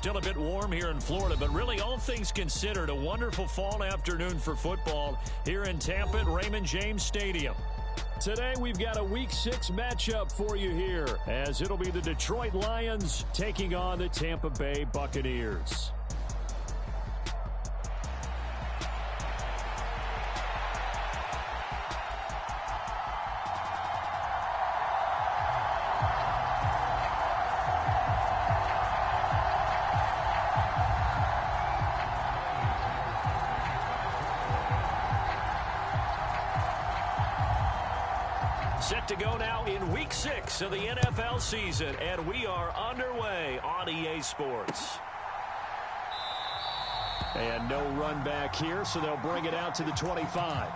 Still a bit warm here in Florida, but really all things considered, a wonderful fall afternoon for football here in Tampa at Raymond James Stadium. Today we've got a Week 6 matchup for you here, as it'll be the Detroit Lions taking on the Tampa Bay Buccaneers. Set to go now in Week 6 of the NFL season, and we are underway on EA Sports. And no run back here, so they'll bring it out to the 25.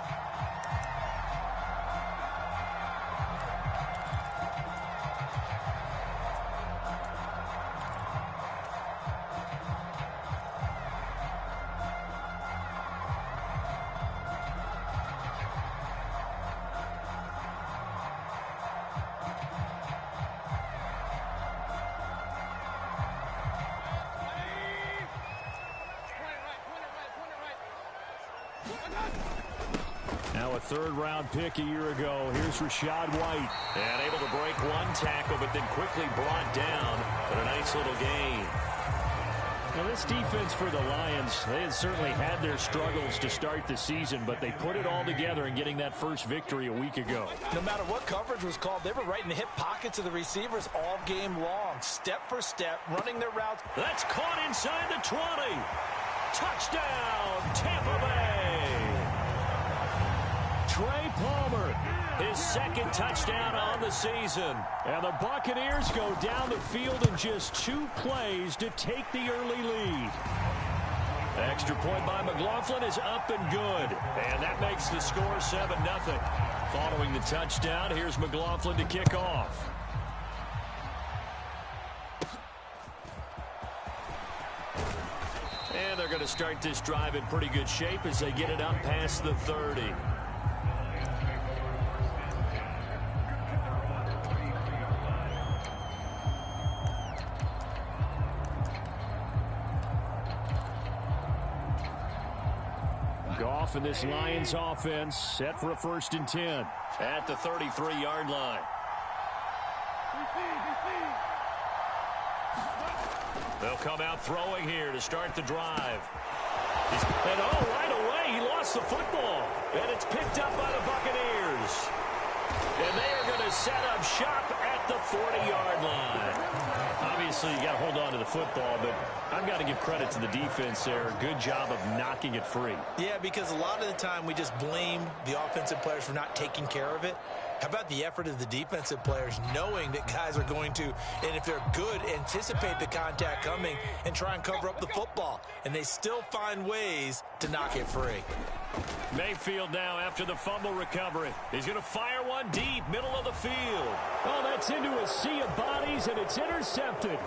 Now a third-round pick a year ago. Here's Rachaad White. And able to break one tackle, but then quickly brought down. But a nice little gain. Now this defense for the Lions, they had certainly had their struggles to start the season, but they put it all together in getting that first victory a week ago. No matter what coverage was called, they were right in the hip pockets of the receivers all game long. Step for step, running their routes. That's caught inside the 20. Touchdown, Tampa Bay. Trey Palmer, his second touchdown on the season. And the Buccaneers go down the field in just 2 plays to take the early lead. Extra point by McLaughlin is up and good. And that makes the score 7-0. Following the touchdown, here's McLaughlin to kick off. And they're going to start this drive in pretty good shape as they get it up past the 30. Goff and this Lions offense set for a 1st and 10 at the 33-yard line. They'll come out throwing here to start the drive. And right away, he lost the football. And it's picked up by the Buccaneers. And they are going to set up shop at the 40-yard line. Obviously, you got to hold on to the football, but I've got to give credit to the defense there. Good job of knocking it free. Yeah, because a lot of the time we just blame the offensive players for not taking care of it. How about the effort of the defensive players knowing that guys are going to, and if they're good, anticipate the contact coming and try and cover up the football. And they still find ways to knock it free. Mayfield now after the fumble recovery. He's going to fire one deep, middle of the field. Oh, that's into a sea of bodies, and it's intercepted.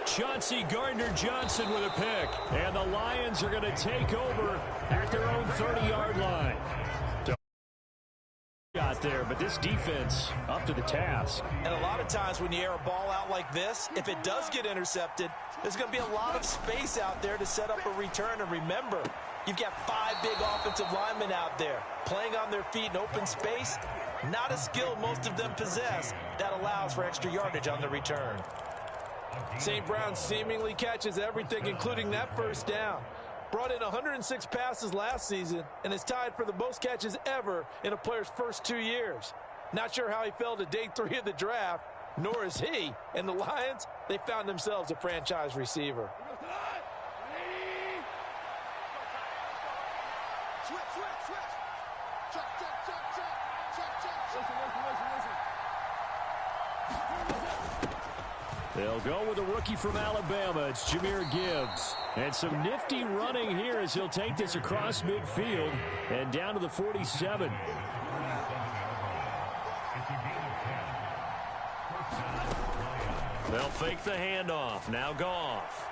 Chauncey Gardner-Johnson with a pick. And the Lions are going to take over at their own 30-yard line. Got there, but this defense up to the task. And a lot of times when you air a ball out like this, if it does get intercepted, there's going to be a lot of space out there to set up a return. And remember, you've got 5 big offensive linemen out there playing on their feet in open space. Not a skill most of them possess that allows for extra yardage on the return. St. Brown seemingly catches everything, including that first down. Brought in 106 passes last season and is tied for the most catches ever in a player's first 2 years. Not sure how he fell to day 3 of the draft, nor is he. And the Lions, they found themselves a franchise receiver. They'll go with a rookie from Alabama. It's Jahmyr Gibbs. And some nifty running here as he'll take this across midfield and down to the 47. They'll fake the handoff. Now Goff.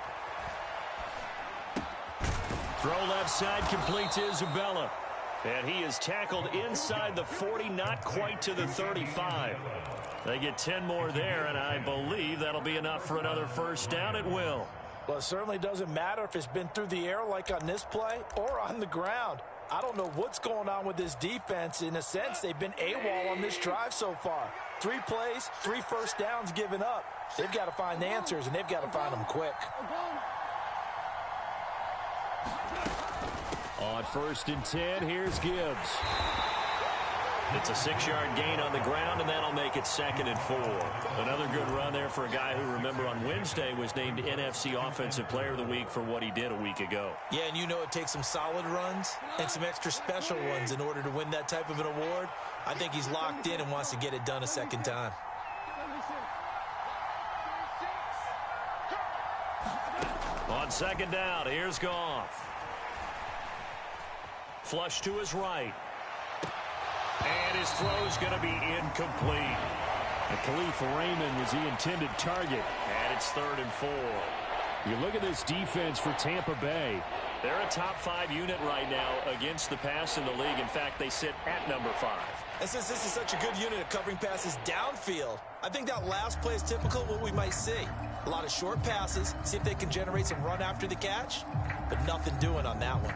Throw left side, complete to Isabella. And he is tackled inside the 40, not quite to the 35. They get 10 more there, and I believe that'll be enough for another first down. It will. Well, it certainly doesn't matter if it's been through the air like on this play or on the ground. I don't know what's going on with this defense. In a sense, they've been AWOL on this drive so far. 3 plays, 3 first downs given up. They've got to find the answers, and they've got to find them quick. On 1st and 10, here's Gibbs. It's a 6-yard gain on the ground, and that'll make it 2nd and 4. Another good run there for a guy who, remember, on Wednesday was named NFC Offensive Player of the Week for what he did a week ago. Yeah, and you know it takes some solid runs and some extra special ones in order to win that type of an award. I think he's locked in and wants to get it done a second time. On 2nd down, here's Goff. Flush to his right. And his throw's going to be incomplete. And Khalif Raymond was the intended target. And it's 3rd and 4. You look at this defense for Tampa Bay. They're a top 5 unit right now against the pass in the league. In fact, they sit at number 5. And since this is such a good unit of covering passes downfield, I think that last play is typical of what we might see. A lot of short passes, see if they can generate some run after the catch, but nothing doing on that one.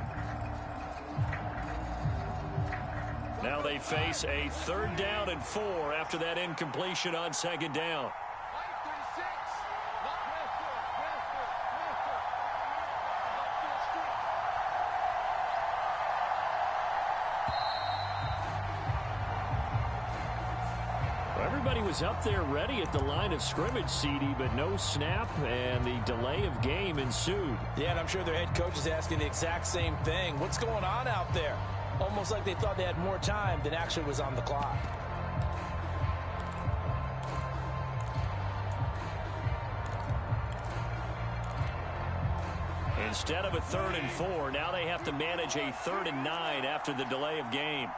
Now they face a 3rd down and 4 after that incompletion on 2nd down. Everybody was up there ready at the line of scrimmage, CD, but no snap, and the delay of game ensued. Yeah, and I'm sure their head coach is asking the exact same thing. What's going on out there? Almost like they thought they had more time than actually was on the clock. Instead of a 3rd and 4, now they have to manage a 3rd and 9 after the delay of game.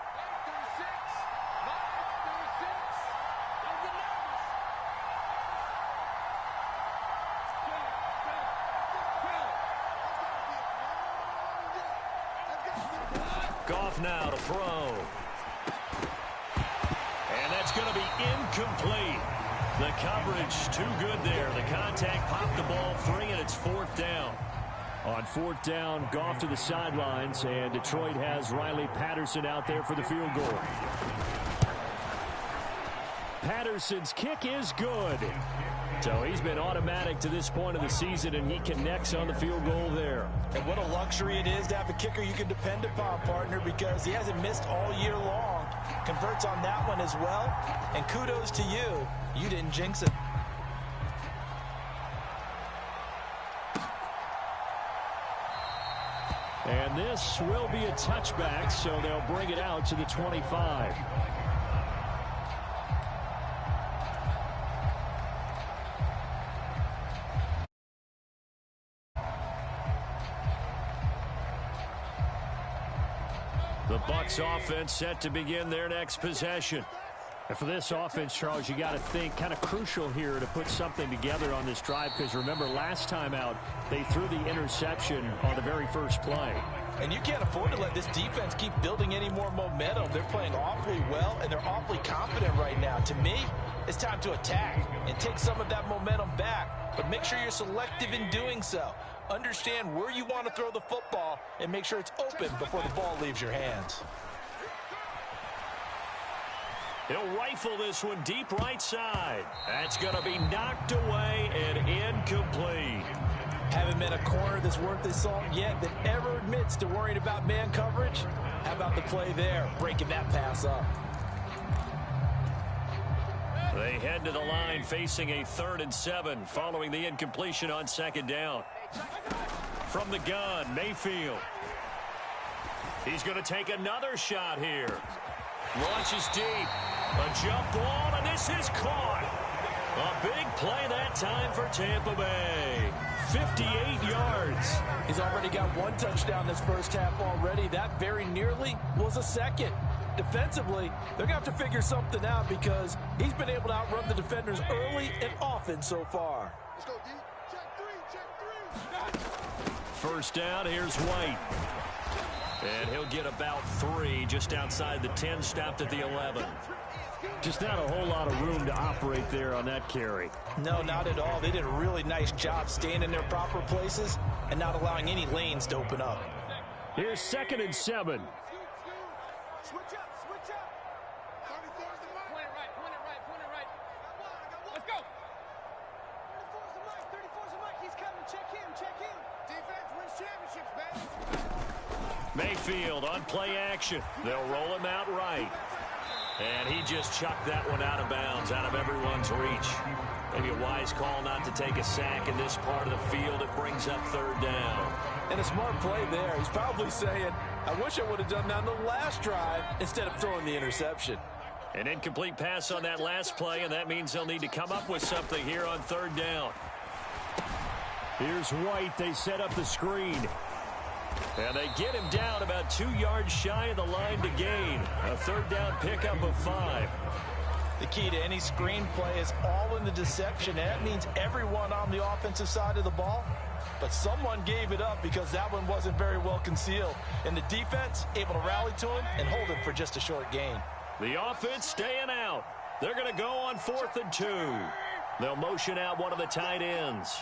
Goff now to throw. And that's going to be incomplete. The coverage too good there. The contact popped the ball free, and it's 4th down. On 4th down, Goff to the sidelines, and Detroit has Riley Patterson out there for the field goal. Patterson's kick is good. So he's been automatic to this point of the season, and he connects on the field goal there. And what a luxury it is to have a kicker you can depend upon, partner, because he hasn't missed all year long. Converts on that one as well. And kudos to you. You didn't jinx it. And this will be a touchback, so they'll bring it out to the 25. The Bucs offense set to begin their next possession. And for this offense, Charles, you got to think kind of crucial here to put something together on this drive, because remember last time out they threw the interception on the very first play. And you can't afford to let this defense keep building any more momentum. They're playing awfully well, and they're awfully confident right now. To me, it's time to attack and take some of that momentum back, but make sure you're selective in doing so. Understand where you want to throw the football and make sure it's open before the ball leaves your hands. He'll rifle this one deep right side. That's going to be knocked away and incomplete. Haven't met a corner that's worth his salt yet that ever admits to worrying about man coverage. How about the play there, breaking that pass up? They head to the line facing a 3rd and 7 following the incompletion on 2nd down. From the gun, Mayfield. He's going to take another shot here. Launches deep. A jump ball, and this is caught. A big play that time for Tampa Bay. 58 yards. He's already got 1 touchdown this first half already. That very nearly was a second. Defensively, they're going to have to figure something out because he's been able to outrun the defenders early and often so far. Let's go, D. Check 3. First down, here's White. And he'll get about 3 just outside the 10, stopped at the 11. Just not a whole lot of room to operate there on that carry. No, not at all. They did a really nice job staying in their proper places and not allowing any lanes to open up. Here's 2nd and 7. Switch up, switch up. 34's the mark. Point it right, point it right, point it right. Let's go. 34's the mark, 34's the mark. He's coming. Check him, check him. Defense wins championships, baby. Mayfield on play action. They'll roll him out right. And he just chucked that one out of bounds, out of everyone's reach. Maybe a wise call not to take a sack in this part of the field. It brings up 3rd down. And a smart play there. He's probably saying, I wish I would have done that on the last drive instead of throwing the interception. An incomplete pass on that last play, and that means they'll need to come up with something here on 3rd down. Here's White. They set up the screen. And they get him down about 2 yards shy of the line to gain. A 3rd down pickup of 5. The key to any screen play is all in the deception. And that means everyone on the offensive side of the ball. But someone gave it up because that one wasn't very well concealed. And the defense able to rally to him and hold him for just a short gain. The offense staying out. They're going to go on 4th and 2. They'll motion out one of the tight ends.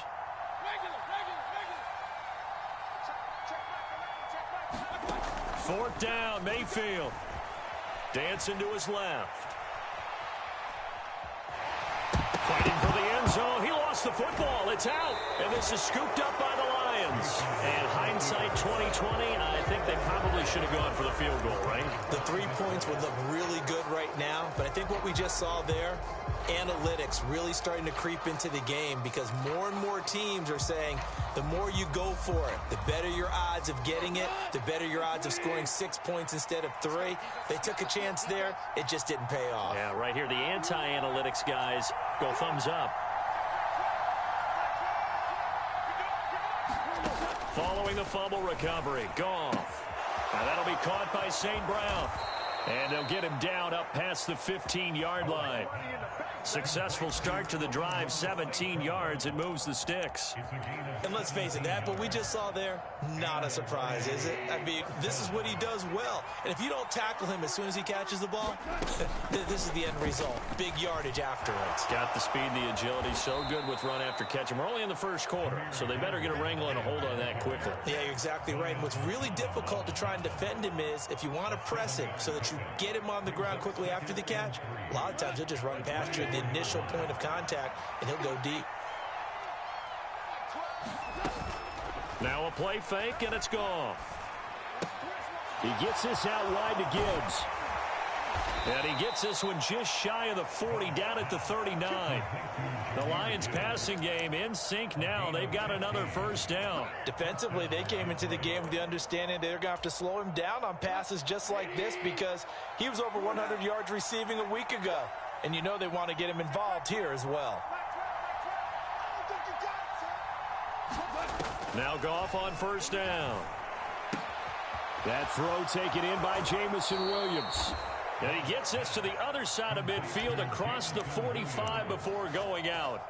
4th down, Mayfield. Dancing to his left. Fighting for the end zone. He lost the football. It's out. And this is scooped up by the Lions. And hindsight 2020, I think they probably should have gone for the field goal, right? The 3 points would look really good right now. But I think what we just saw there, analytics really starting to creep into the game because more and more teams are saying the more you go for it, the better your odds of getting it, the better your odds of scoring 6 points instead of 3. They took a chance there. It just didn't pay off. Yeah, right here, the anti-analytics guys go thumbs up. Following the fumble recovery, Goff. Now that'll be caught by St. Brown. And they'll get him down up past the 15-yard line. Successful start to the drive, 17 yards. It moves the sticks. And let's face it, that what we just saw there, not a surprise, is it? I mean, this is what he does well. And if you don't tackle him as soon as he catches the ball, this is the end result. Big yardage afterwards. Got the speed, the agility, so good with run after catch. And we're only in the first quarter, so they better get a wrangle and a hold on that quickly. Yeah, you're exactly right. And what's really difficult to try and defend him is if you want to press him so that you get him on the ground quickly after the catch, a lot of times he'll just run past you at the initial point of contact, and he'll go deep. Now a play fake, and it's gone. He gets this out wide to Gibbs. And he gets this one just shy of the 40, down at the 39. The Lions passing game in sync now. They've got another 1st down. Defensively, they came into the game with the understanding they're going to have to slow him down on passes just like this because he was over 100 yards receiving a week ago. And you know they want to get him involved here as well. Now Goff on 1st down. That throw taken in by Jamison Williams. And he gets this to the other side of midfield across the 45 before going out.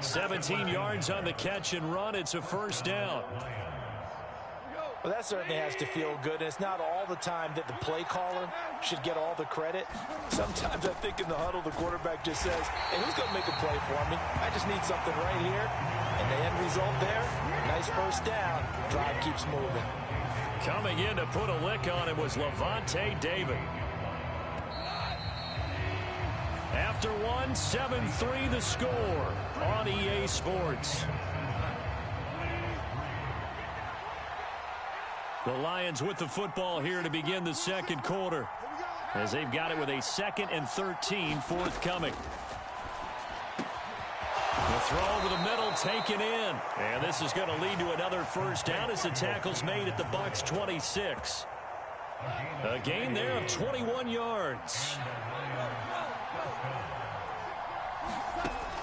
17 yards on the catch and run. It's a 1st down. Well, that certainly has to feel good. And it's not all the time that the play caller should get all the credit. Sometimes I think in the huddle, the quarterback just says, hey, who's going to make a play for me? I just need something right here. And the end result there, nice 1st down. Drive keeps moving. Coming in to put a lick on it was Levante David. After one, 7-3 the score on EA Sports. The Lions with the football here to begin the 2nd quarter as they've got it with a 2nd and 13 forthcoming. The throw over the middle taken in. And this is going to lead to another 1st down as the tackle's made at the Bucs 26. A gain there of 21 yards.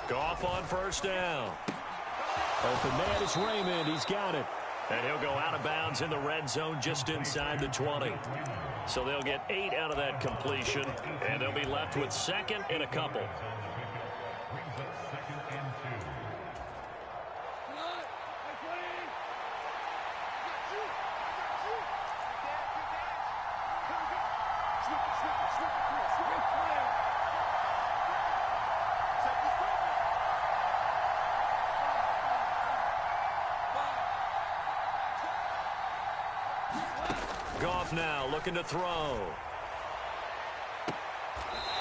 Goff on 1st down. Open man is Raymond. He's got it. And he'll go out of bounds in the red zone just inside the 20. So they'll get 8 out of that completion, and they'll be left with 2nd and a couple. Goff now looking to throw.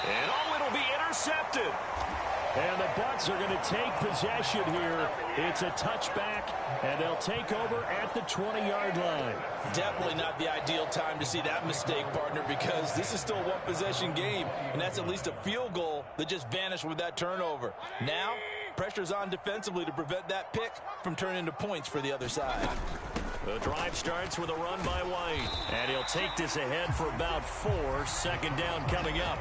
And, it'll be intercepted. And the Bucs are going to take possession here. It's a touchback, and they'll take over at the 20-yard line. Definitely not the ideal time to see that mistake, partner, because this is still a one-possession game, and that's at least a field goal that just vanished with that turnover. Now, pressure's on defensively to prevent that pick from turning into points for the other side. The drive starts with a run by White, and he'll take this ahead for about 4. Second down coming up.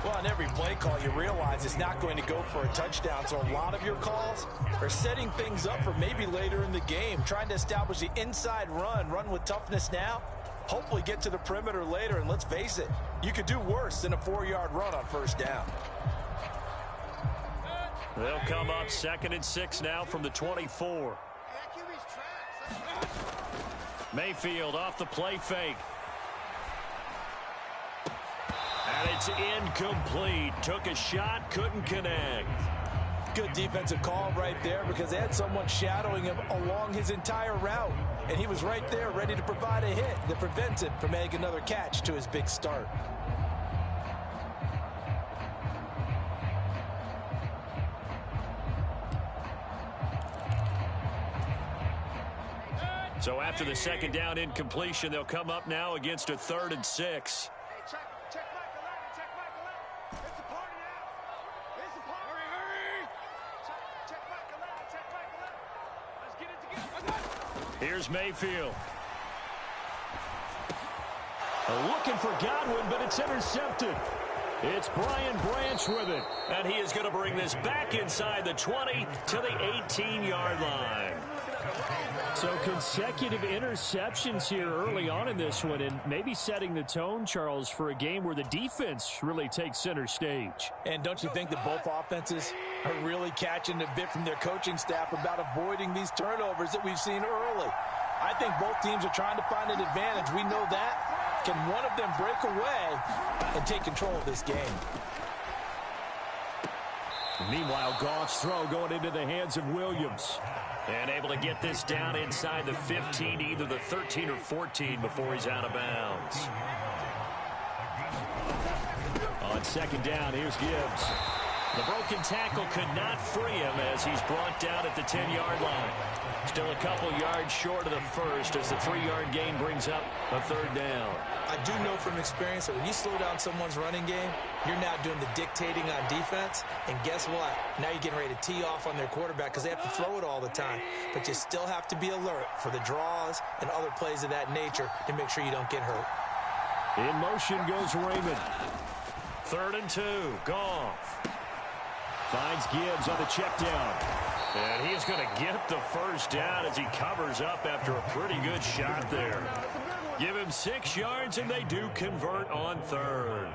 Well, on every play call, you realize it's not going to go for a touchdown, so a lot of your calls are setting things up for maybe later in the game, trying to establish the inside run with toughness now, hopefully get to the perimeter later, and let's face it, you could do worse than a 4-yard run on first down. They'll come up 2nd and 6 now from the 24. Mayfield off the play fake. And it's incomplete. Took a shot, couldn't connect. Good defensive call right there because they had someone shadowing him along his entire route. And he was right there ready to provide a hit that prevents him from making another catch to his big start. So after the second down incompletion, they'll come up now against a 3rd and 6. Here's Mayfield. Looking for Godwin, but it's intercepted. It's Brian Branch with it. And he is going to bring this back inside the 20 to the 18-yard line. So consecutive interceptions here early on in this one, and maybe setting the tone, Charles, for a game where the defense really takes center stage. And don't you think that both offenses are really catching a bit from their coaching staff about avoiding these turnovers that we've seen early? I think both teams are trying to find an advantage. We know that. Can one of them break away and take control of this game? Meanwhile, Goff's throw going into the hands of Williams. And able to get this down inside the 15, either the 13 or 14 before he's out of bounds. On second down, here's Gibbs. The broken tackle could not free him as he's brought down at the 10-yard line. Still a couple yards short of the first as the 3-yard gain brings up a 3rd down. I do know from experience that when you slow down someone's running game, you're now doing the dictating on defense. And guess what? Now you're getting ready to tee off on their quarterback because they have to throw it all the time. But you still have to be alert for the draws and other plays of that nature to make sure you don't get hurt. In motion goes Raymond. 3rd and 2. Goff. Finds Gibbs on the check down. And he's going to get the first down as he covers up after a pretty good shot there. Give him 6 yards, and they do convert on 3rd.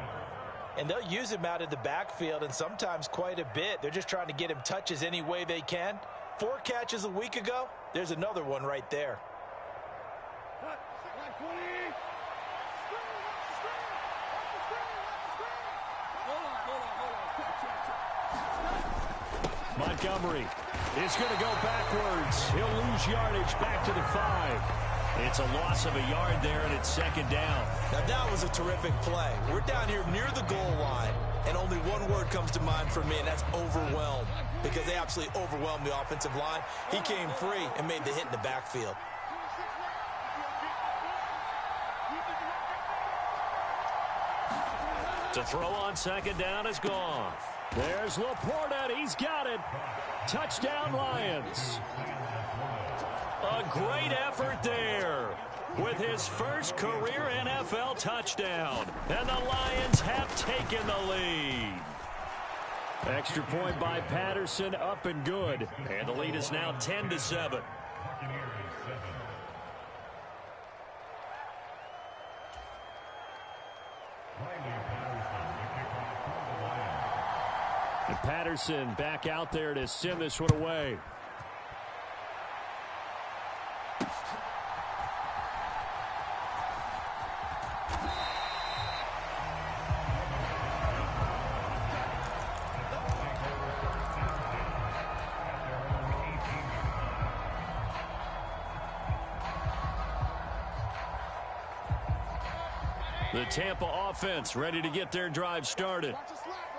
And they'll use him out of the backfield, and sometimes quite a bit. They're just trying to get him touches any way they can. 4 catches a week ago. There's another one right there. Montgomery is going to go backwards. He'll lose yardage back to the 5. It's a loss of a yard there, and it's 2nd down. Now, that was a terrific play. We're down here near the goal line, and only one word comes to mind for me, and that's overwhelmed, because they absolutely overwhelmed the offensive line. He came free and made the hit in the backfield. To throw on 2nd down is Goff. There's Laporta. He's got it. Touchdown, Lions. A great effort there with his first career NFL touchdown. And the Lions have taken the lead. Extra point by Patterson, up and good. And the lead is now 10-7. And Patterson back out there to send this one away. The Tampa offense ready to get their drive started.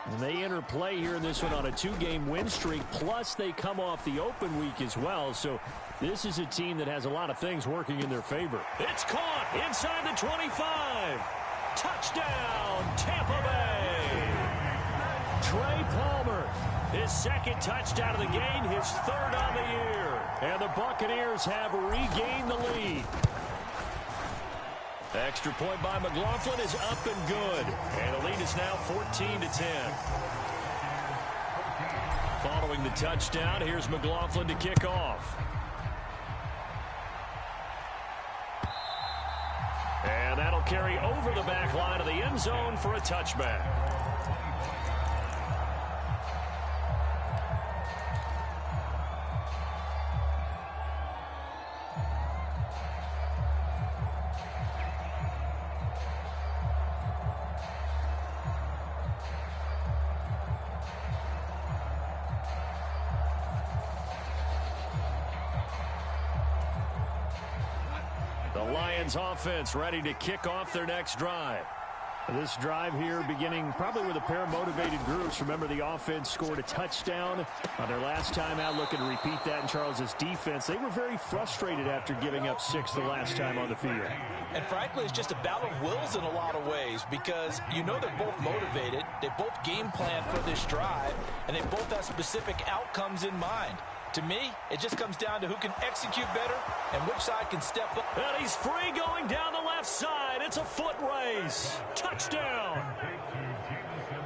And they enter play here in this one on a 2-game win streak, plus they come off the open week as well. So this is a team that has a lot of things working in their favor. It's caught inside the 25. Touchdown, Tampa Bay. Trey Palmer, his second touchdown of the game, his third on the year. And the Buccaneers have regained the lead. Extra point by McLaughlin is up and good. And the lead is now 14-10. Following the touchdown, here's McLaughlin to kick off. And that'll carry over the back line of the end zone for a touchback. Offense ready to kick off their next drive. This drive here beginning probably with a pair of motivated groups. Remember, the offense scored a touchdown on their last time out, looking to repeat that in Charles's defense. They were very frustrated after giving up 6 the last time on the field. And frankly, it's just a battle of wills in a lot of ways, because you know they're both motivated, they both game plan for this drive, and they both have specific outcomes in mind. To me, it just comes down to who can execute better and which side can step up. And he's free going down the left side. It's a foot race. Touchdown.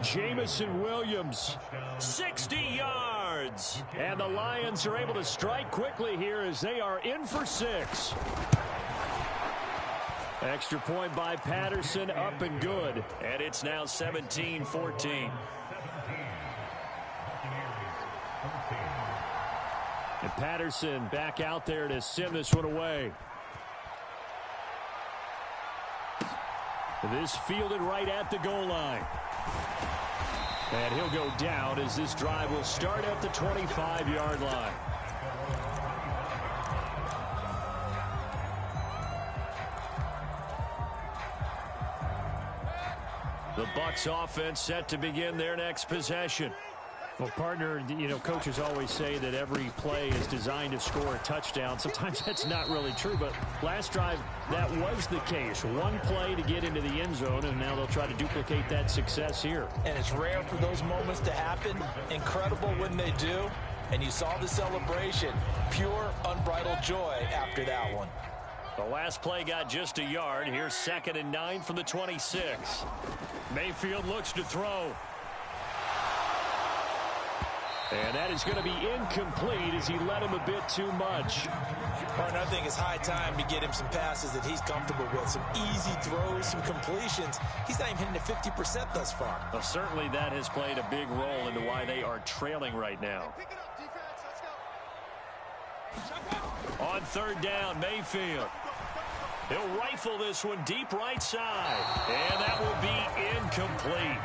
Jamison Williams. 60 yards. And the Lions are able to strike quickly here as they are in for 6. Extra point by Patterson, up and good. And it's now 17-14. And Patterson back out there to send this one away. This fielded right at the goal line. And he'll go down as this drive will start at the 25-yard line. The Bucs offense set to begin their next possession. Well, partner, you know, coaches always say that every play is designed to score a touchdown. Sometimes that's not really true, but last drive, that was the case. One play to get into the end zone, and now they'll try to duplicate that success here. And it's rare for those moments to happen. Incredible when they do. And you saw the celebration. Pure, unbridled joy after that one. The last play got just a yard. Here's 2nd and 9 from the 26. Mayfield looks to throw. And that is going to be incomplete as he led him a bit too much. I think it's high time to get him some passes that he's comfortable with. Some easy throws, some completions. He's not even hitting at 50% thus far. Well, certainly that has played a big role into why they are trailing right now. On 3rd down, Mayfield. He'll rifle this one deep right side. And that will be incomplete.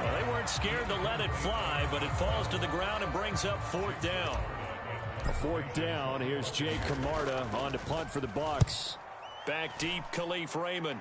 Well, they weren't scared to let it fly, but it falls to the ground and brings up 4th down. A 4th down. Here's Jay Camarda on to punt for the Bucs. Back deep, Khalif Raymond.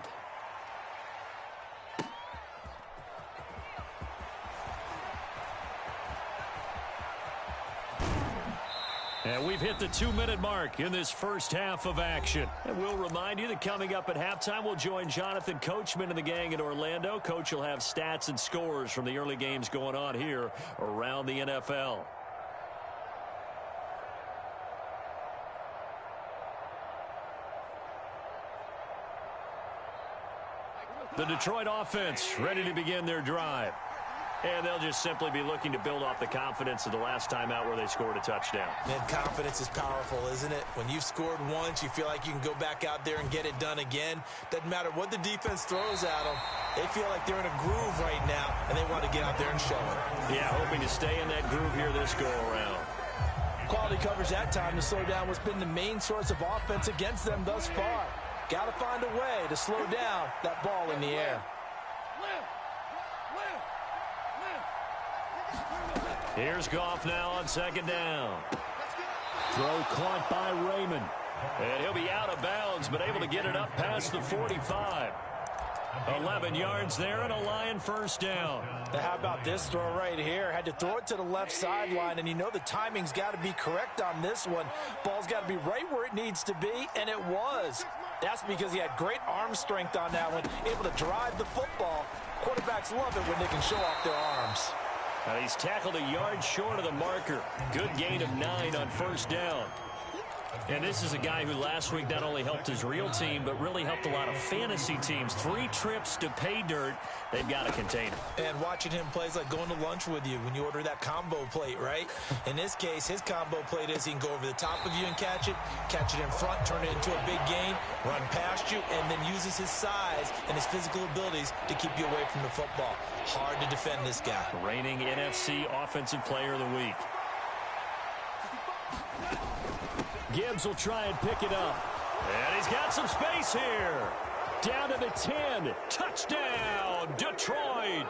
And we've hit the 2-minute mark in this first half of action. And we'll remind you that coming up at halftime, we'll join Jonathan Coachman and the gang in Orlando. Coach will have stats and scores from the early games going on here around the NFL. The Detroit offense ready to begin their drive. And they'll just simply be looking to build off the confidence of the last time out where they scored a touchdown. And confidence is powerful, isn't it? When you've scored once, you feel like you can go back out there and get it done again. Doesn't matter what the defense throws at them. They feel like they're in a groove right now, and they want to get out there and show it. Yeah, hoping to stay in that groove here this go-around. Quality coverage that time to slow down what's been the main source of offense against them thus far. Got to find a way to slow down that ball in the air. Here's Goff now on 2nd down. Throw caught by Raymond. And he'll be out of bounds, but able to get it up past the 45. 11 yards there and a Lion first down. Now how about this throw right here? Had to throw it to the left sideline, and you know the timing's got to be correct on this one. Ball's got to be right where it needs to be, and it was. That's because he had great arm strength on that one, able to drive the football. Quarterbacks love it when they can show off their arms. He's tackled a yard short of the marker. Good gain of 9 on first down. And this is a guy who last week not only helped his real team, but really helped a lot of fantasy teams. 3 trips to pay dirt. They've got to contain him. And watching him play is like going to lunch with you when you order that combo plate, right? In this case, his combo plate is he can go over the top of you and catch it in front, turn it into a big gain, run past you, and then uses his size and his physical abilities to keep you away from the football. Hard to defend this guy. Reigning NFC Offensive Player of the Week. Gibbs will try and pick it up. And he's got some space here. Down to the 10. Touchdown, Detroit.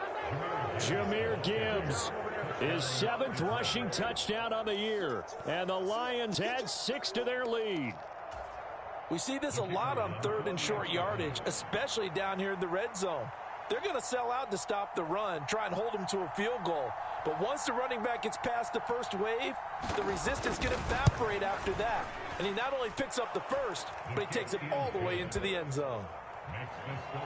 Jahmyr Gibbs, his 7th rushing touchdown on the year. And the Lions add 6 to their lead. We see this a lot on 3rd and short yardage, especially down here in the red zone. They're going to sell out to stop the run, try and hold them to a field goal. But once the running back gets past the first wave, the resistance can evaporate after that. And he not only picks up the first, but he takes it all the way into the end zone.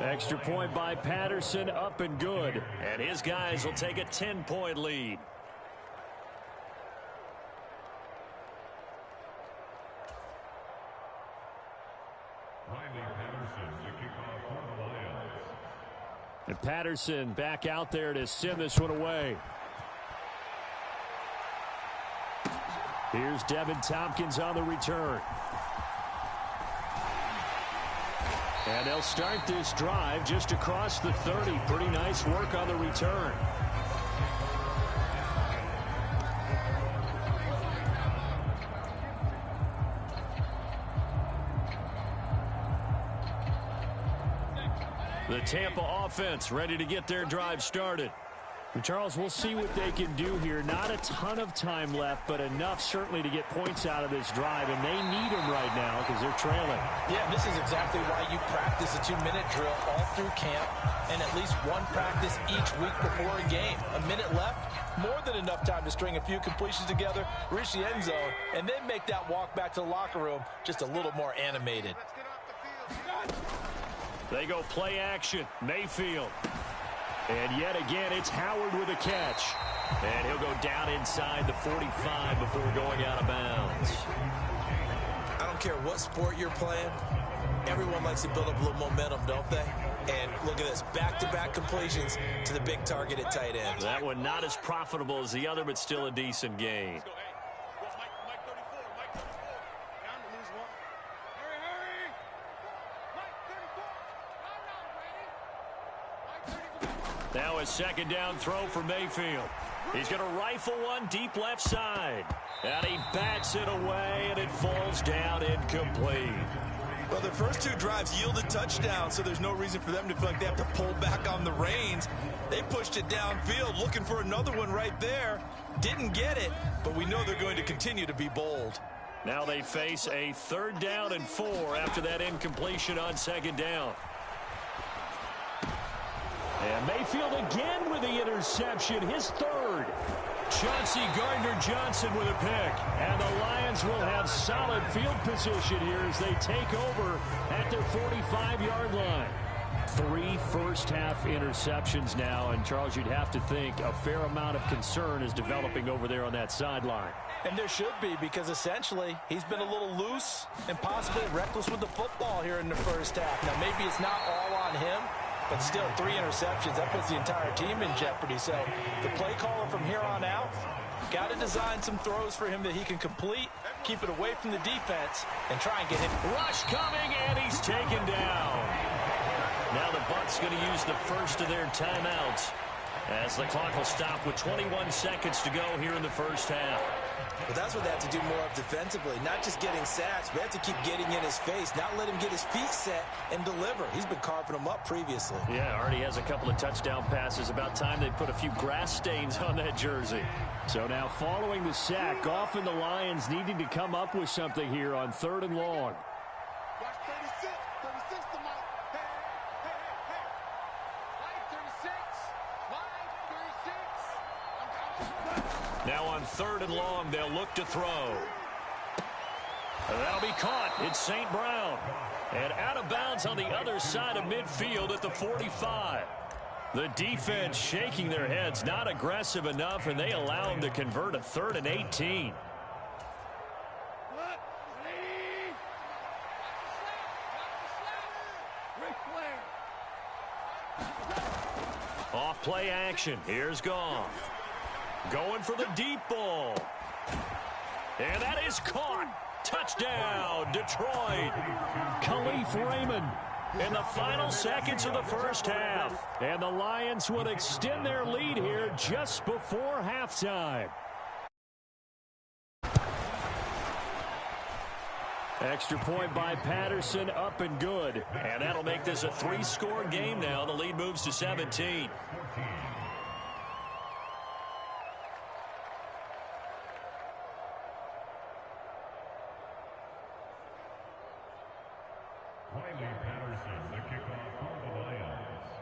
Extra point by Patterson, up and good. And his guys will take a 10-point lead. And Patterson back out there to send this one away. Here's Devin Tompkins on the return. And they'll start this drive just across the 30. Pretty nice work on the return. The Tampa offense ready to get their drive started. And Charles, we'll see what they can do here. Not a ton of time left, but enough certainly to get points out of this drive, and they need them right now because they're trailing. Yeah, this is exactly why you practice a 2-minute drill all through camp and at least one practice each week before a game. A minute left, more than enough time to string a few completions together, reach the end zone, and then make that walk back to the locker room just a little more animated. They go play action. Mayfield. And yet again, it's Howard with a catch. And he'll go down inside the 45 before going out of bounds. I don't care what sport you're playing. Everyone likes to build up a little momentum, don't they? And look at this, back-to-back completions to the big target at tight end. That one not as profitable as the other, but still a decent gain. Now a second down throw for Mayfield. He's going to rifle one deep left side. And he bats it away, and it falls down incomplete. Well, their first 2 drives yielded touchdowns, so there's no reason for them to feel like they have to pull back on the reins. They pushed it downfield, looking for another one right there. Didn't get it, but we know they're going to continue to be bold. Now they face a 3rd down and 4 after that incompletion on second down. And Mayfield again with the interception, his 3rd. Chauncey Gardner-Johnson with a pick. And the Lions will have solid field position here as they take over at their 45-yard line. 3 first-half interceptions now, and Charles, you'd have to think a fair amount of concern is developing over there on that sideline. And there should be, because essentially he's been a little loose and possibly reckless with the football here in the first half. Now, maybe it's not all on him, but still 3 interceptions. That puts the entire team in jeopardy. So the play caller from here on out got to design some throws for him that he can complete, keep it away from the defense, and try and get him. Rush coming, and he's taken down. Now the Bucs going to use the first of their timeouts as the clock will stop with 21 seconds to go here in the first half. But that's what they have to do more of defensively, not just getting sacks, but they have to keep getting in his face, not let him get his feet set and deliver. He's been carving them up previously. Yeah, already has a couple of touchdown passes. About time they put a few grass stains on that jersey. So now following the sack, Goff and the Lions needing to come up with something here on 3rd and long. 3rd and long. They'll look to throw. That'll be caught. It's St. Brown. And out of bounds on the other side of midfield at the 45. The defense shaking their heads, not aggressive enough, and they allow them to convert a 3rd and 18. Off play action. Here's Goff. Going for the deep ball. And that is caught. Touchdown, Detroit. Khalif Raymond in the final seconds of the first half. And the Lions would extend their lead here just before halftime. Extra point by Patterson, up and good. And that'll make this a 3-score game now. The lead moves to 17.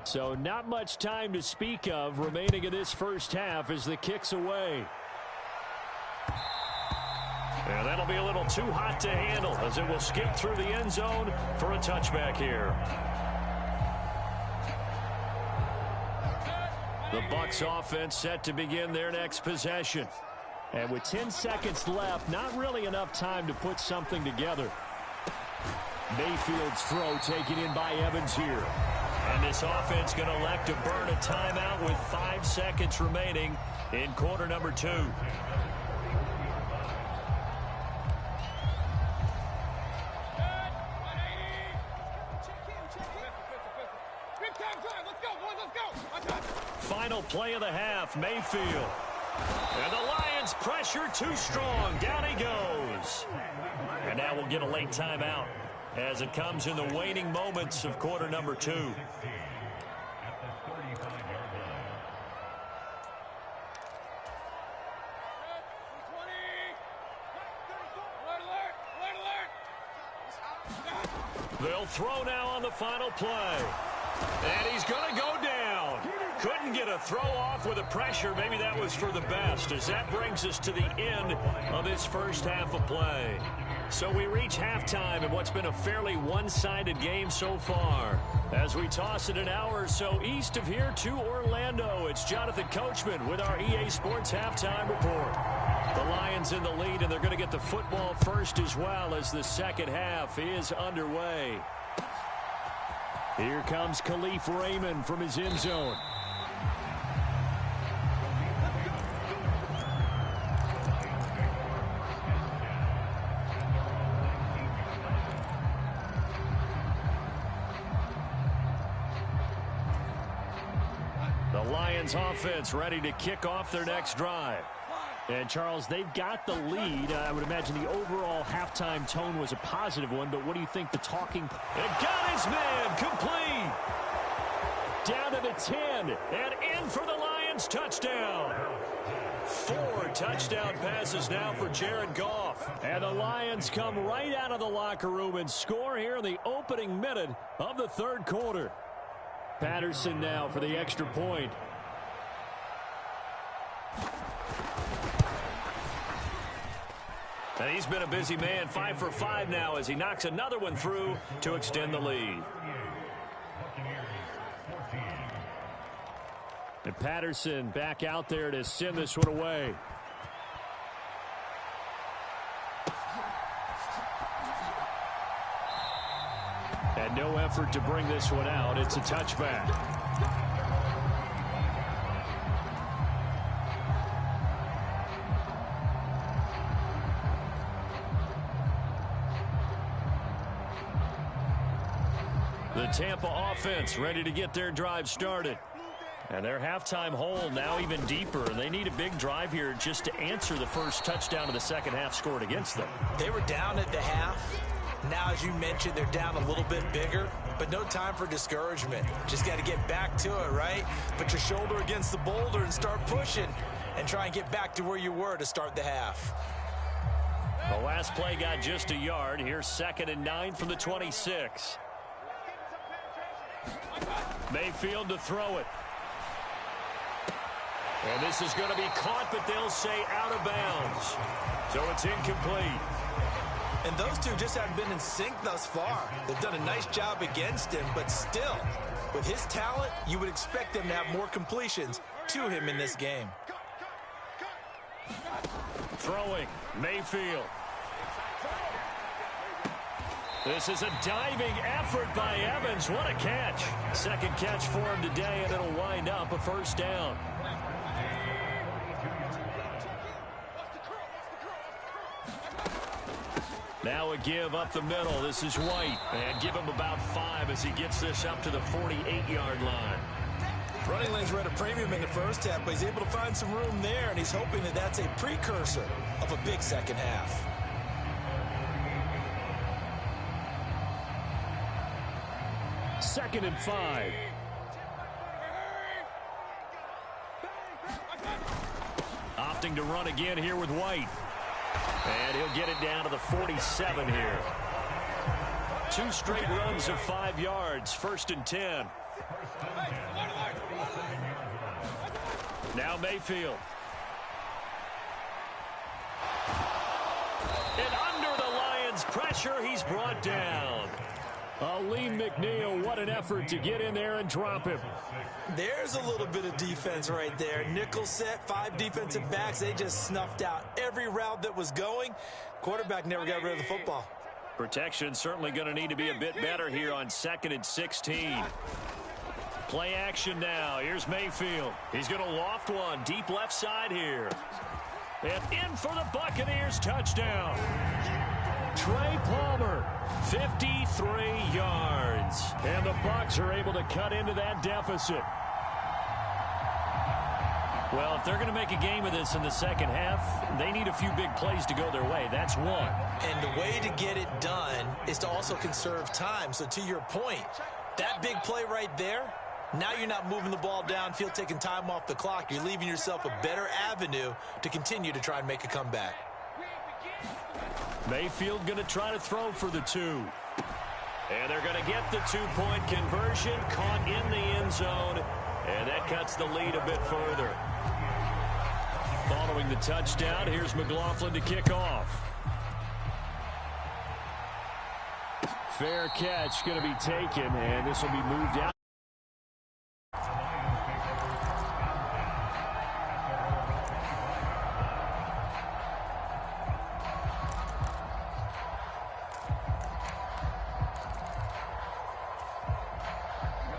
So not much time to speak of remaining in this first half as the kick's away. And that'll be a little too hot to handle as it will skip through the end zone for a touchback here. The Bucs offense set to begin their next possession. And with 10 seconds left, not really enough time to put something together. Mayfield's throw taken in by Evans here. And this offense going to elect to burn a timeout with 5 seconds remaining in quarter number 2. Final play of the half, Mayfield. And the Lions pressure too strong. Down he goes. And now we'll get a late timeout as it comes in the waning moments of quarter number 2. They'll throw now on the final play. And he's going to go down. Couldn't get a throw off with the pressure. Maybe that was for the best, as that brings us to the end of this first half of play. So we reach halftime in what's been a fairly one-sided game so far. As we toss it an hour or so east of here to Orlando, it's Jonathan Coachman with our EA Sports Halftime Report. The Lions in the lead, and they're going to get the football first as well as the second half is underway. Here comes Khalif Raymond from his end zone. The Lions offense ready to kick off their next drive. And, Charles, they've got the lead. I would imagine the overall halftime tone was a positive one, but what do you think the talking... And got his man complete. Down to the 10, and in for the Lions touchdown. 4 touchdown passes now for Jared Goff. And the Lions come right out of the locker room and score here in the opening minute of the third quarter. Patterson now for the extra point. And he's been a busy man, 5 for 5 now as he knocks another one through to extend the lead. And Patterson back out there to send this one away. And no effort to bring this one out. It's a touchback. The Tampa offense ready to get their drive started. And their halftime hole now even deeper, and they need a big drive here just to answer the first touchdown of the second half scored against them. They were down at the half. Now, as you mentioned, they're down a little bit bigger, but no time for discouragement. Just got to get back to it, right? Put your shoulder against the boulder and start pushing and try and get back to where you were to start the half. The last play got just a yard. Here's 2nd and 9 from the 26. Mayfield to throw it. And this is going to be caught, but they'll say out of bounds. So it's incomplete. And those two just haven't been in sync thus far. They've done a nice job against him, but still, with his talent, you would expect them to have more completions to him in this game. Throwing, Mayfield. This is a diving effort by Evans. What a catch. Second catch for him today, and it'll wind up a first down. Now a give up the middle. This is White. And give him about 5 as he gets this up to the 48-yard line. Running lanes were at a premium in the first half, but he's able to find some room there, and he's hoping that that's a precursor of a big second half. Second and 5. Opting to run again here with White. And he'll get it down to the 47 here. 2 straight runs of 5 yards. First and 10. Now Mayfield. And under the Lions' pressure, he's brought down. Aleem McNeil, what an effort to get in there and drop him. There's a little bit of defense right there. Nickel set, 5 defensive backs. They just snuffed out every route that was going. Quarterback never got rid of the football. Protection certainly going to need to be a bit better here on 2nd and 16. Play action now. Here's Mayfield. He's going to loft one deep left side here. And in for the Buccaneers touchdown. Trey Palmer, 53 yards. And the Bucs are able to cut into that deficit. Well, if they're going to make a game of this in the second half, they need a few big plays to go their way. That's one. And the way to get it done is to also conserve time. So to your point, that big play right there, now you're not moving the ball downfield, taking time off the clock. You're leaving yourself a better avenue to continue to try and make a comeback. Mayfield going to try to throw for the 2. And they're going to get the 2-point conversion, caught in the end zone, and that cuts the lead a bit further. Following the touchdown, here's McLaughlin to kick off. Fair catch going to be taken, and this will be moved out.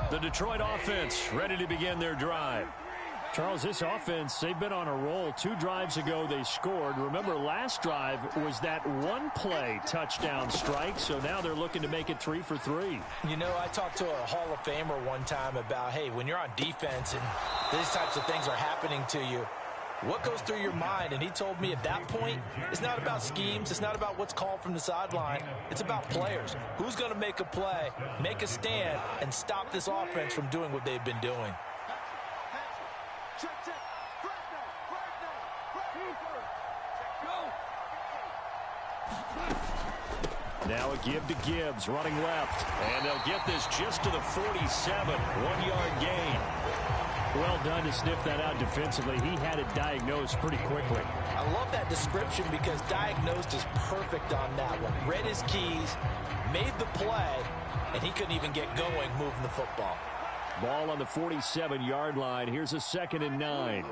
The Detroit offense ready to begin their drive. Charles, this offense, they've been on a roll. 2 drives ago, they scored. Remember, last drive was that 1-play touchdown strike, so now they're looking to make it 3 for 3. You know, I talked to a Hall of Famer one time about, hey, when you're on defense and these types of things are happening to you, what goes through your mind? And he told me at that point, it's not about schemes. It's not about what's called from the sideline. It's about players. Who's going to make a play, make a stand, and stop this offense from doing what they've been doing? Now a give to Gibbs, running left. And they'll get this just to the 47, 1-yard gain. Well done to sniff that out defensively. He had it diagnosed pretty quickly. I love that description because diagnosed is perfect on that one. Read his keys, made the play, and he couldn't even get going moving the football. Ball on the 47-yard line. Here's a 2nd and 9.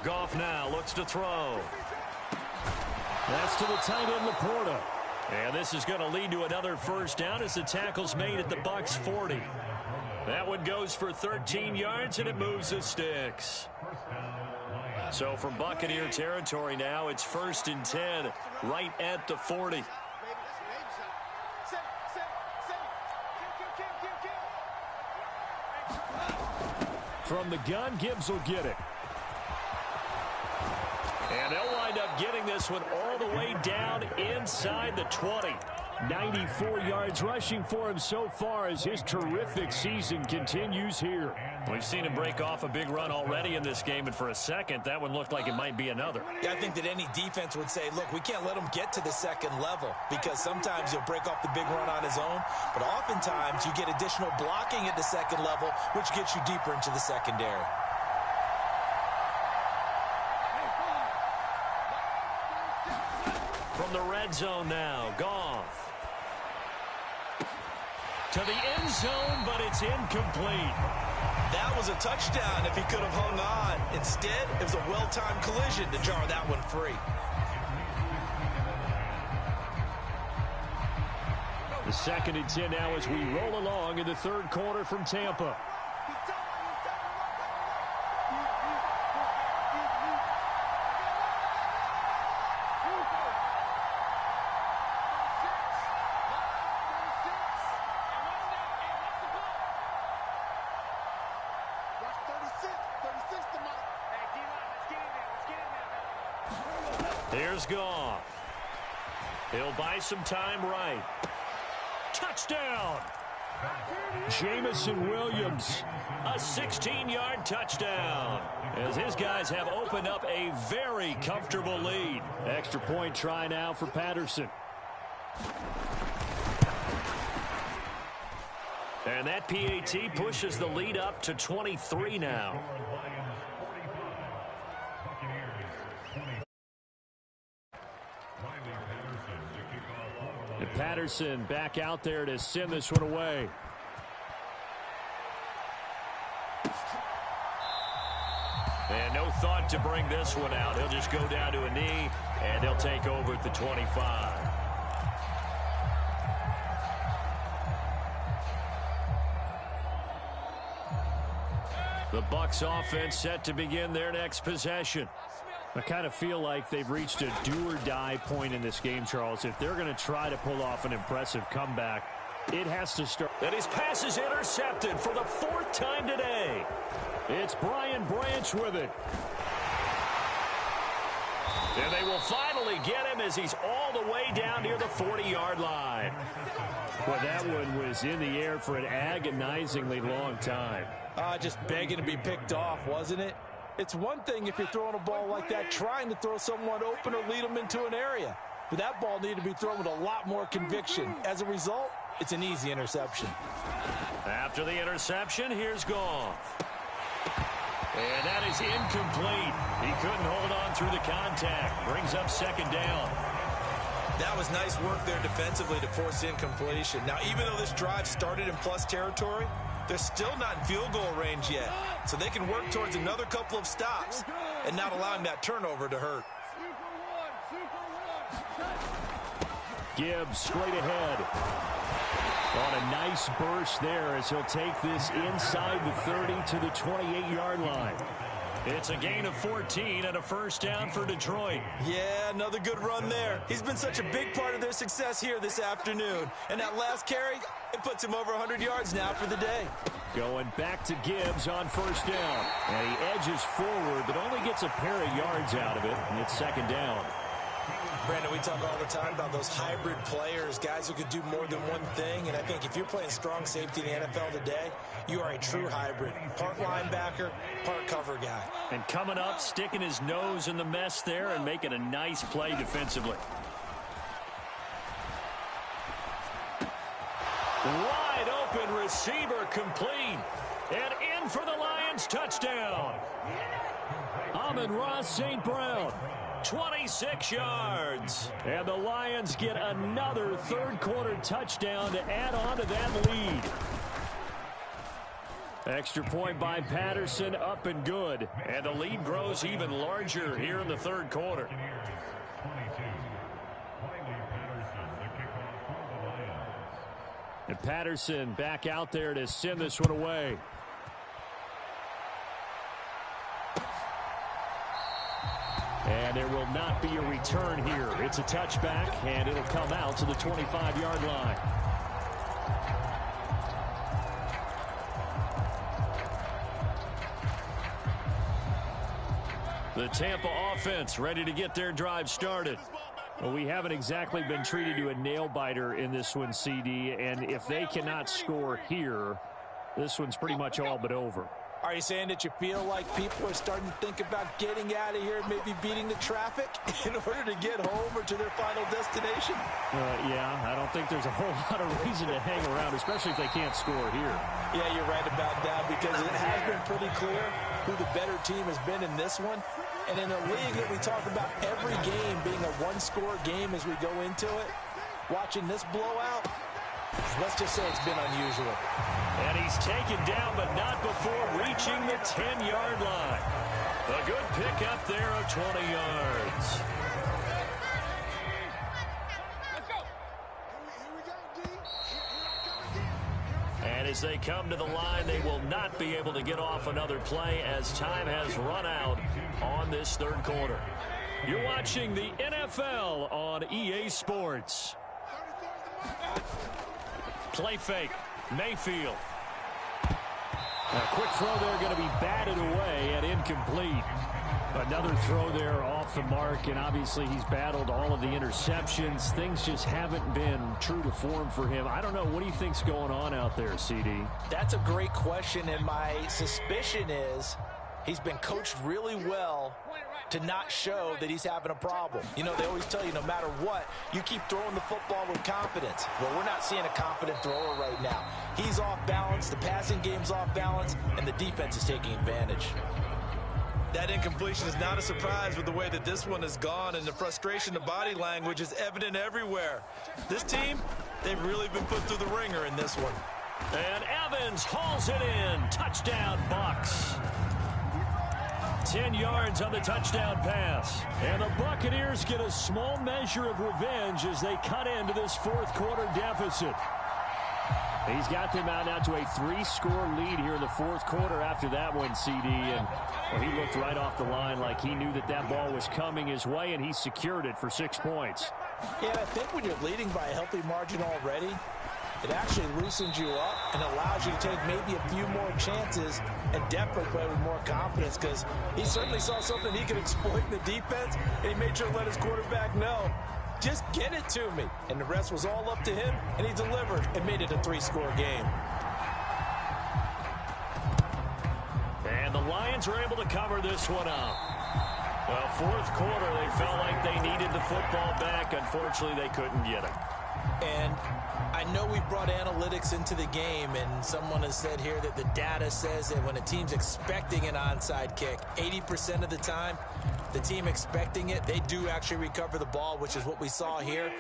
Goff now looks to throw. That's to the tight end, Laporta. And this is going to lead to another first down as the tackle's made at the Bucs 40. That one goes for 13 yards, and it moves the sticks. So from Buccaneer territory now, it's 1st and 10, right at the 40. From the gun, Gibbs will get it. And they'll wind up getting this one all the way down inside the 20. 94 yards rushing for him so far as his terrific season continues here. We've seen him break off a big run already in this game, and for a second, that one looked like it might be another. Yeah, I think that any defense would say, look, we can't let him get to the second level because sometimes he'll break off the big run on his own, but oftentimes you get additional blocking at the second level, which gets you deeper into the secondary. From the red zone now, Goff. To the end zone, but it's incomplete. That was a touchdown if he could have hung on. Instead, it was a well-timed collision to jar that one free. The 2nd and 10 now as we roll along in the third quarter from Tampa. Here's Goff. He'll buy some time right. Touchdown! Jamison Williams. A 16-yard touchdown, as his guys have opened up a very comfortable lead. Extra point try now for Patterson. And that PAT pushes the lead up to 23 now. And Patterson back out there to send this one away. And no thought to bring this one out. He'll just go down to a knee, and they'll take over at the 25. The Bucs offense set to begin their next possession. I kind of feel like they've reached a do-or-die point in this game, Charles. If they're going to try to pull off an impressive comeback, it has to start. And his pass is intercepted for the 4th time today. It's Brian Branch with it. And they will finally get him as he's all the way down near the 40-yard line. Well, that one was in the air for an agonizingly long time. Just begging to be picked off, wasn't it? It's one thing if you're throwing a ball like that, trying to throw someone open or lead them into an area. But that ball needed to be thrown with a lot more conviction. As a result, it's an easy interception. After the interception, here's Goff. And that is incomplete. He couldn't hold on through the contact. Brings up 2nd down. That was nice work there defensively to force incompletion. Now, even though this drive started in plus territory, they're still not in field goal range yet. So they can work towards another couple of stops and not allowing that turnover to hurt. Gibbs straight ahead. On a nice burst there as he'll take this inside the 30 to the 28-yard line. It's a gain of 14 and a 1st down for Detroit. Yeah, another good run there. He's been such a big part of their success here this afternoon. And that last carry, it puts him over 100 yards now for the day. Going back to Gibbs on 1st down. And he edges forward, but only gets a pair of yards out of it. And it's 2nd down. Brandon, we talk all the time about those hybrid players, guys who could do more than one thing. And I think if you're playing strong safety in the NFL today, you are a true hybrid. Part linebacker, part cover guy. And coming up, sticking his nose in the mess there and making a nice play defensively. Wide open receiver complete. And in for the Lions touchdown. Amon-Ra St. Brown. 26 yards. And the Lions get another 3rd quarter touchdown to add on to that lead. Extra point by Patterson, up and good. And the lead grows even larger here in the 3rd quarter. And Patterson back out there to send this one away. And there will not be a return here. It's a touchback, and it'll come out to the 25-yard line. The Tampa offense ready to get their drive started. Well, we haven't exactly been treated to a nail-biter in this one, CD, and if they cannot score here, this one's pretty much all but over. Are you saying that you feel like people are starting to think about getting out of here, maybe beating the traffic in order to get home or to their final destination? Yeah, I don't think there's a whole lot of reason to hang around, especially if they can't score here. Yeah, you're right about that, because it has been pretty clear who the better team has been in this one. And in a league that we talk about every game being a one-score game as we go into it, watching this blowout, let's just say it's been unusual. And he's taken down, but not before reaching the 10-yard line. A good pickup there of 20 yards. And as they come to the line, they will not be able to get off another play as time has run out on this third quarter. You're watching the NFL on EA Sports. Play fake. Mayfield. A quick throw there going to be batted away and incomplete. Another throw there off the mark, and obviously he's battled all of the interceptions. Things just haven't been true to form for him. I don't know. What do you think's going on out there, CD? That's a great question, and my suspicion is he's been coached really well to not show that he's having a problem. You know, they always tell you no matter what, you keep throwing the football with confidence. Well, we're not seeing a confident thrower right now. He's off balance, the passing game's off balance, and the defense is taking advantage. That incompletion is not a surprise with the way that this one has gone, and the frustration, the body language is evident everywhere. This team, they've really been put through the ringer in this one. And Evans hauls it in. Touchdown, Bucks. 10 yards on the touchdown pass. And the Buccaneers get a small measure of revenge as they cut into this fourth quarter deficit. He's got them out now to a 3-score lead here in the fourth quarter after that one, CD. And well, he looked right off the line like he knew that that ball was coming his way, and he secured it for 6 points. Yeah, I think when you're leading by a healthy margin already, it actually loosens you up and allows you to take maybe a few more chances and definitely play with more confidence, because he certainly saw something he could exploit in the defense, and he made sure to let his quarterback know, just get it to me. And the rest was all up to him, and he delivered and made it a 3-score game. And the Lions were able to cover this one up. Well, fourth quarter, they felt like they needed the football back. Unfortunately, they couldn't get it. And I know we brought analytics into the game, and someone has said here that the data says that when a team's expecting an onside kick, 80% of the time, the team expecting it, they do actually recover the ball, which is what we saw here.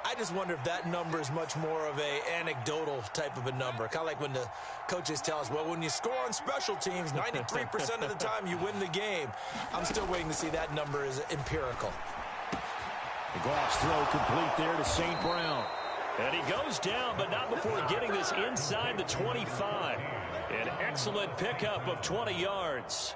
I just wonder if that number is much more of a anecdotal type of a number. Kind of like when the coaches tell us, well, when you score on special teams, 93% of the time you win the game. I'm still waiting to see that number is empirical. The Goff's throw complete there to St. Brown. And he goes down, but not before getting this inside the 25. An excellent pickup of 20 yards.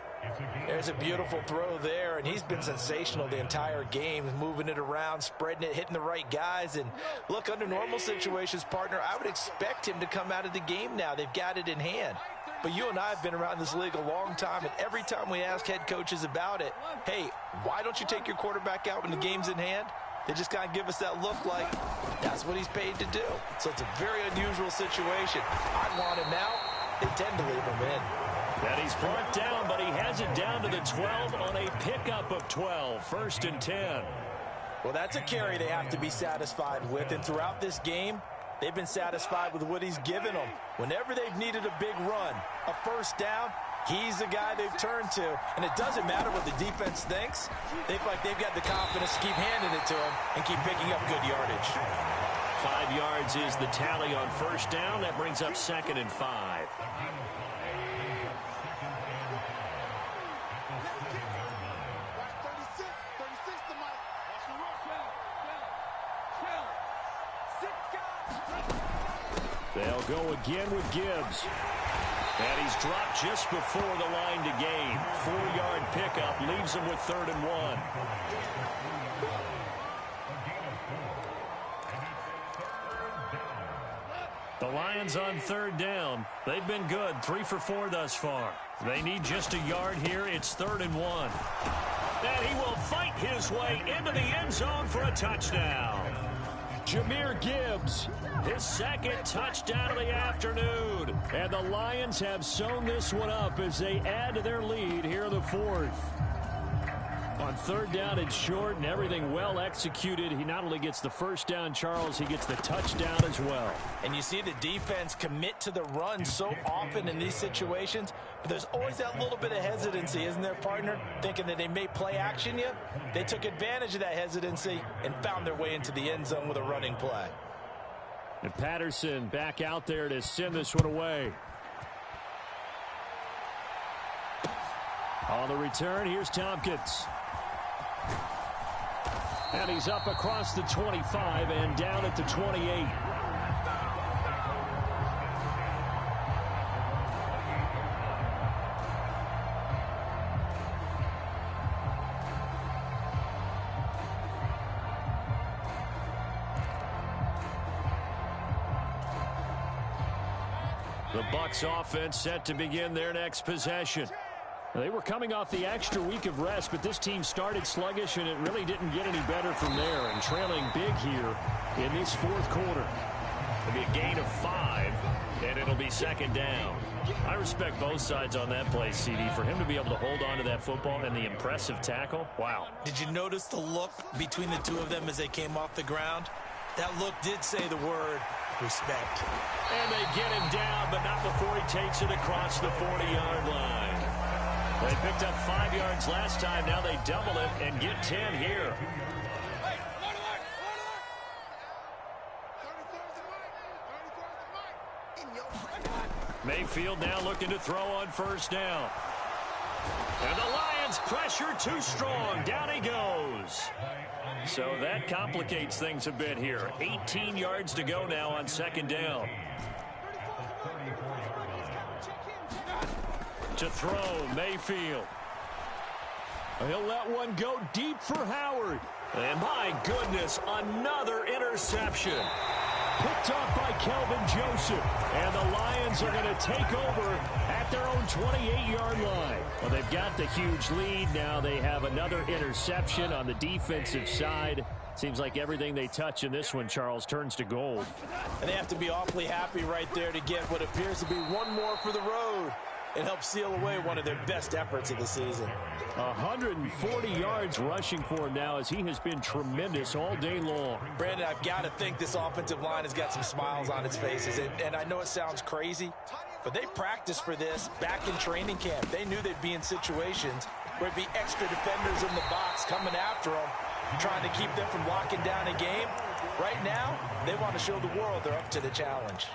There's a beautiful throw there, and he's been sensational the entire game, moving it around, spreading it, hitting the right guys. And look, under normal situations, partner, I would expect him to come out of the game now. They've got it in hand. But you and I have been around this league a long time, and every time we ask head coaches about it, hey, why don't you take your quarterback out when the game's in hand? They just kind of give us that look like that's what he's paid to do. So it's a very unusual situation. I want him out. They tend to leave him in. And he's brought down, but he has it down to the 12 on a pickup of 12. 1st and 10. Well, that's a carry they have to be satisfied with. And throughout this game, they've been satisfied with what he's given them. Whenever they've needed a big run, a first down, he's the guy they've turned to. And it doesn't matter what the defense thinks. They feel like they've got the confidence to keep handing it to him and keep picking up good yardage. 5 yards is the tally on first down. That brings up 2nd and 5. They'll go again with Gibbs. And he's dropped just before the line to gain. 4-yard pickup leaves him with 3rd and 1. The Lions on third down. They've been good, 3 for 4 thus far. They need just a yard here. It's 3rd and 1. And he will fight his way into the end zone for a touchdown. Jahmyr Gibbs, his 2nd touchdown of the afternoon. And the Lions have sewn this one up as they add to their lead here in the 4th. On 3rd down and short and everything well executed. He not only gets the first down, Charles, he gets the touchdown as well. And you see the defense commit to the run so often in these situations, but there's always that little bit of hesitancy, isn't there, partner? Thinking that they may play action you. They took advantage of that hesitancy and found their way into the end zone with a running play. And Patterson back out there to send this one away. On the return, here's Tompkins. And he's up across the 25 and down at the 28. The Bucs offense set to begin their next possession. They were coming off the extra week of rest, but this team started sluggish, and it really didn't get any better from there. And trailing big here in this 4th quarter. It'll be a gain of 5, and it'll be 2nd down. I respect both sides on that play, CD. For him to be able to hold on to that football and the impressive tackle, wow. Did you notice the look between the two of them as they came off the ground? That look did say the word respect. And they get him down, but not before he takes it across the 40-yard line. They picked up 5 yards last time. Now they double it and get 10 here. Mayfield now looking to throw on 1st down. And the Lions pressure too strong. Down he goes. So that complicates things a bit here. 18 yards to go now on 2nd down. To throw, Mayfield. He'll let one go deep for Howard. And my goodness, another interception. Picked off by Kelvin Joseph. And the Lions are going to take over at their own 28-yard line. Well, they've got the huge lead. Now they have another interception on the defensive side. Seems like everything they touch in this one, Charles, turns to gold. And they have to be awfully happy right there to get what appears to be one more for the road. It helps seal away one of their best efforts of the season. 140 yards rushing for him now as he has been tremendous all day long. Brandon, I've got to think this offensive line has got some smiles on its faces. And I know it sounds crazy, but they practiced for this back in training camp. They knew they'd be in situations where it'd be extra defenders in the box coming after them, trying to keep them from locking down a game. Right now, they want to show the world they're up to the challenge.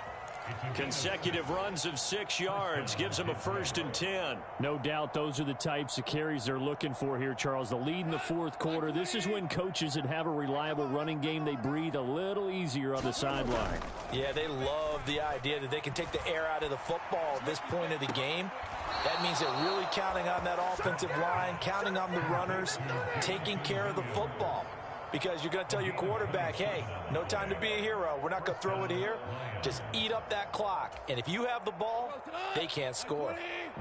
Consecutive runs of 6 yards gives them a 1st and 10. No doubt those are the types of carries they're looking for here, Charles. The lead in the 4th quarter. This is when coaches that have a reliable running game, they breathe a little easier on the sideline. Yeah, they love the idea that they can take the air out of the football at this point of the game. That means they're really counting on that offensive line, counting on the runners, taking care of the football. Because you're going to tell your quarterback, hey, no time to be a hero. We're not going to throw it here. Just eat up that clock. And if you have the ball, they can't score.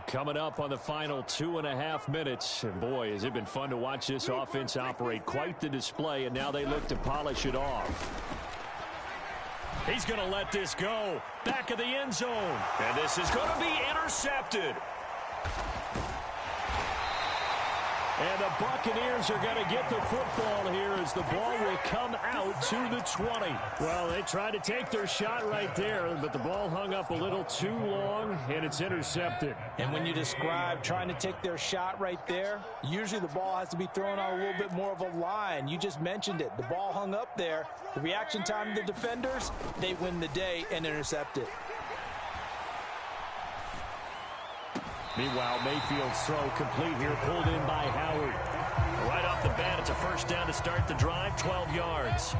Coming up on the final 2.5 minutes. And boy, has it been fun to watch this offense operate. Quite the display, and now they look to polish it off. He's going to let this go. Back of the end zone. And this is going to be intercepted. And the Buccaneers are going to get the football here as the ball will come out to the 20. Well, they tried to take their shot right there, but the ball hung up a little too long, and it's intercepted. And when you describe trying to take their shot right there, usually the ball has to be thrown on a little bit more of a line. You just mentioned it. The ball hung up there. The reaction time of the defenders, they win the day and intercept it. Meanwhile, Mayfield's throw complete here, pulled in by Howard. Right off the bat, it's a 1st down to start the drive, 12 yards.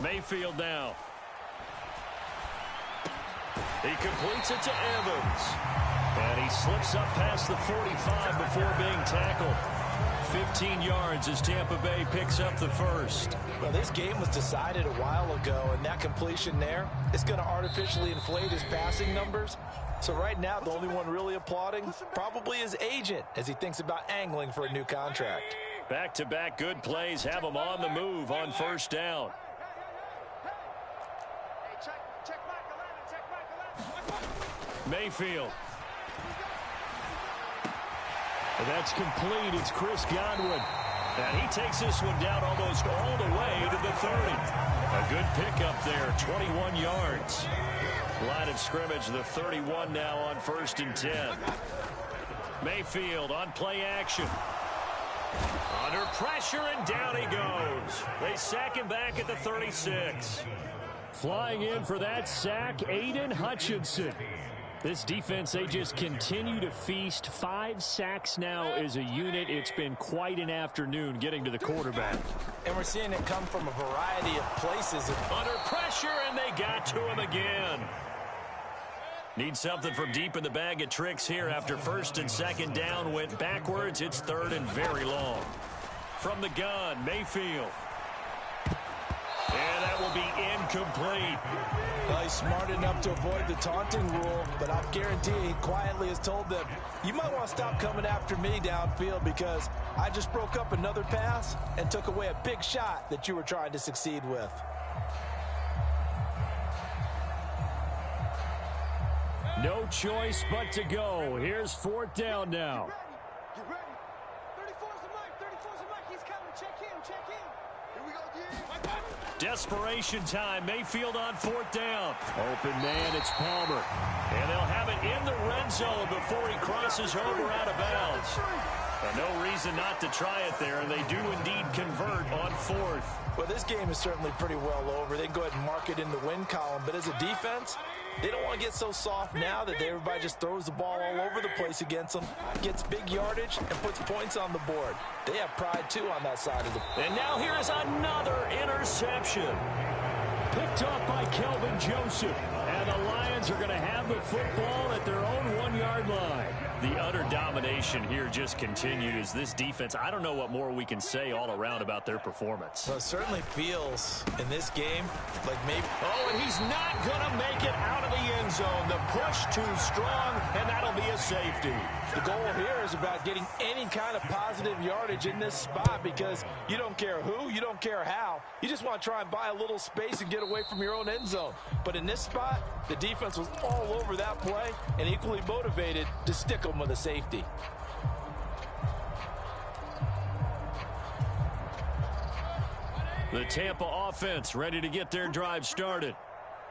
Mayfield now. He completes it to Evans. And he slips up past the 45 before being tackled. 15 yards as Tampa Bay picks up the first. Well, this game was decided a while ago, and that completion there is going to artificially inflate his passing numbers. So right now, the only one really applauding probably his agent as he thinks about angling for a new contract. Back-to-back good plays have him on the move on first down. Mayfield. And that's complete. It's Chris Godwin. And he takes this one down almost all the way to the 30. A good pickup there, 21 yards. Line of scrimmage, the 31 now on 1st and 10. Mayfield on play action. Under pressure, and down he goes. They sack him back at the 36. Flying in for that sack, Aiden Hutchinson. This defense, they just continue to feast. 5 sacks now as a unit. It's been quite an afternoon getting to the quarterback. And we're seeing it come from a variety of places. Under pressure, and they got to him again. Need something from deep in the bag of tricks here after 1st and 2nd down went backwards. It's 3rd and very long. From the gun, Mayfield. And that will be incomplete. Well, he's smart enough to avoid the taunting rule, but I guarantee he quietly has told them, you might want to stop coming after me downfield because I just broke up another pass and took away a big shot that you were trying to succeed with. No choice but to go. Here's 4th down now. Get ready. 34's the mic. 34's the mic. He's coming. Check him. Check him. Here we go, Desperation time. Mayfield on 4th down. Open man, it's Palmer. And they'll have it in the red zone before he crosses over out of bounds. No reason not to try it there, and they do indeed convert on 4th. Well, this game is certainly pretty well over. They can go ahead and mark it in the win column, but as a defense, they don't want to get so soft now that everybody just throws the ball all over the place against them, gets big yardage, and puts points on the board. They have pride, too, on that side of the ball. And now here is another interception. Picked up by Kelvin Joseph. And the Lions are going to have the football at their own 1-yard line. The utter domination here just continues. This defense, I don't know what more we can say all around about their performance. Well, it certainly feels in this game like maybe... Oh, and he's not going to make it out of the end zone. The push too strong, and that'll be a safety. The goal here is about getting any kind of positive yardage in this spot because you don't care who, you don't care how. You just want to try and buy a little space and get away from your own end zone. But in this spot, the defense was all over that play and equally motivated to stick them with a safety. The Tampa offense ready to get their drive started.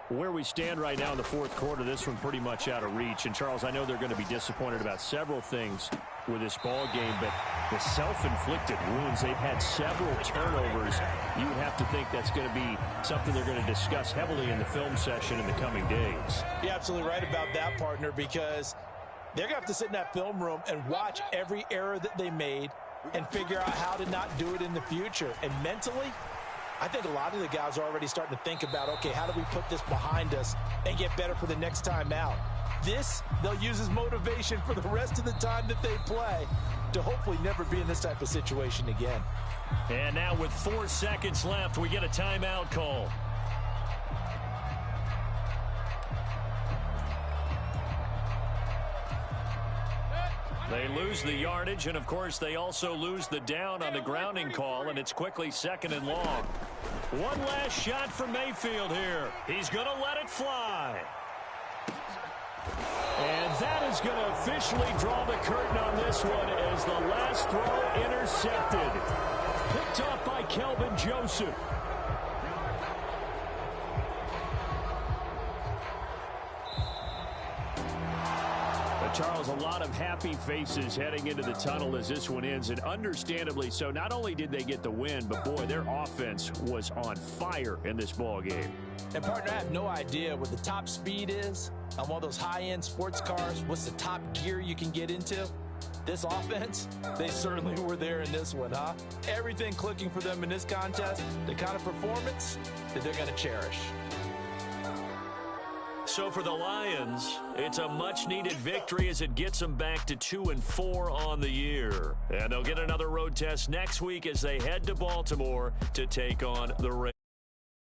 Where we stand right now in the 4th quarter, this one pretty much out of reach. And, Charles, I know they're going to be disappointed about several things with this ball game, but the self-inflicted wounds, they've had several turnovers. You would have to think that's going to be something they're going to discuss heavily in the film session in the coming days. You're absolutely right about that, partner, because they're going to have to sit in that film room and watch every error that they made and figure out how to not do it in the future. And mentally, I think a lot of the guys are already starting to think about, okay, how do we put this behind us and get better for the next time out? This, they'll use as motivation for the rest of the time that they play to hopefully never be in this type of situation again. And now with 4 seconds left, we get a timeout call. They lose the yardage, and, of course, they also lose the down on the grounding call, and it's quickly 2nd and long. One last shot for Mayfield here. He's going to let it fly. And that is going to officially draw the curtain on this one as the last throw intercepted. Picked up by Kelvin Joseph. Charles, a lot of happy faces heading into the tunnel as this one ends, and understandably so. Not only did they get the win, but, boy, their offense was on fire in this ball game. And, partner, I have no idea what the top speed is on one of those high-end sports cars. What's the top gear you can get into? This offense, they certainly were there in this one, huh? Everything clicking for them in this contest, the kind of performance that they're going to cherish. So for the Lions, it's a much-needed victory as it gets them back to 2-4 on the year. And they'll get another road road test next week as they head to Baltimore to take on the Ravens.